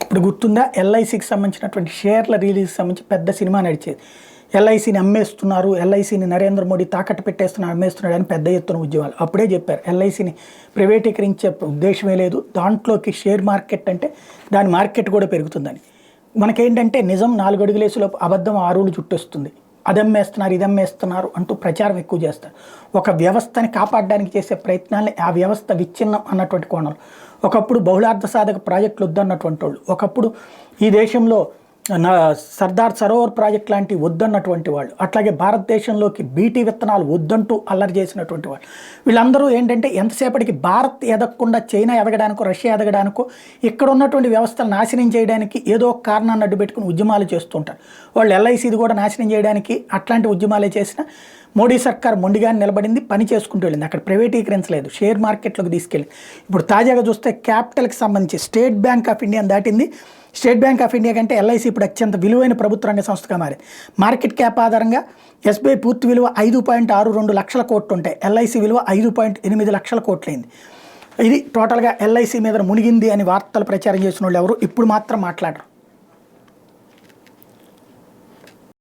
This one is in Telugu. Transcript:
ఇప్పుడు గుర్తుందా, ఎల్ఐసికి సంబంధించినటువంటి షేర్ల రిలీజ్కి సంబంధించి పెద్ద సినిమా నడిచేది. ఎల్ఐసిని అమ్మేస్తున్నారు, ఎల్ఐసిని నరేంద్ర మోడీ తాకట్టు పెట్టేస్తున్నారు, అమ్మేస్తున్నాడు అని పెద్ద ఎత్తున ఉద్యమాలు. అప్పుడే చెప్పారు ఎల్ఐసిని ప్రైవేటీకరించే ఉద్దేశమే లేదు, దాంట్లోకి షేర్ మార్కెట్ అంటే దాని మార్కెట్ కూడా పెరుగుతుందని. మనకేంటంటే నిజం 4 అడుగులేసులోపు అబద్ధం 6 అడుగులు చుట్టేస్తుంది. అదమ్మేస్తున్నారు, ఇదమ్మేస్తున్నారు అంటూ ప్రచారం ఎక్కువ చేస్తారు. ఒక వ్యవస్థని కాపాడడానికి చేసే ప్రయత్నాన్ని ఆ వ్యవస్థ విచ్ఛిన్నం అన్నటువంటి కోణంలో, ఒకప్పుడు బహుళార్థ సాధక ప్రాజెక్టులు వద్దన్నటువంటి వాళ్ళు, ఒకప్పుడు ఈ దేశంలో సర్దార్ సరోవర్ ప్రాజెక్ట్ లాంటి వద్దన్నటువంటి వాళ్ళు, అట్లాగే భారతదేశంలోకి బీటీ విత్తనాలు వద్దంటూ అల్లరి చేసినటువంటి వాళ్ళు, వీళ్ళందరూ ఏంటంటే ఎంతసేపటికి భారత్ ఎదగకుండా చైనా ఎదగడానికో రష్యా ఎదగడానికో ఇక్కడ ఉన్నటువంటి వ్యవస్థలు నాశనం చేయడానికి ఏదో ఒక కారణాన్ని అడ్డుపెట్టుకుని ఉద్యమాలు చేస్తుంటారు. వాళ్ళు ఎల్ఐసిది కూడా నాశనం చేయడానికి అట్లాంటి ఉద్యమాలే చేసిన మోడీ సర్కార్ మొండిగానే నిలబడింది, పని చేసుకుంటూ వెళ్ళింది. అక్కడ ప్రైవేటీకరించలేదు, షేర్ మార్కెట్లోకి తీసుకెళ్ళింది. ఇప్పుడు తాజాగా చూస్తే క్యాపిటల్కి సంబంధించి స్టేట్ బ్యాంక్ ఆఫ్ ఇండియాని దాటింది. స్టేట్ బ్యాంక్ ఆఫ్ ఇండియా కంటే ఎల్ఐసి ఇప్పుడు అత్యంత విలువైన ప్రభుత్వ రంగ సంస్థగా మారింది. మార్కెట్ క్యాప్ ఆధారంగా ఎస్బీఐ పూర్తి విలువ 5.62 లక్షల కోట్లు ఉంటాయి, ఎల్ఐసి విలువ 5.8 లక్షల కోట్లయింది. ఇది టోటల్గా ఎల్ఐసి మీద మునిగింది అని వార్తలు ప్రచారం చేసిన వాళ్ళు ఎవరు ఇప్పుడు మాత్రం మాట్లాడరు.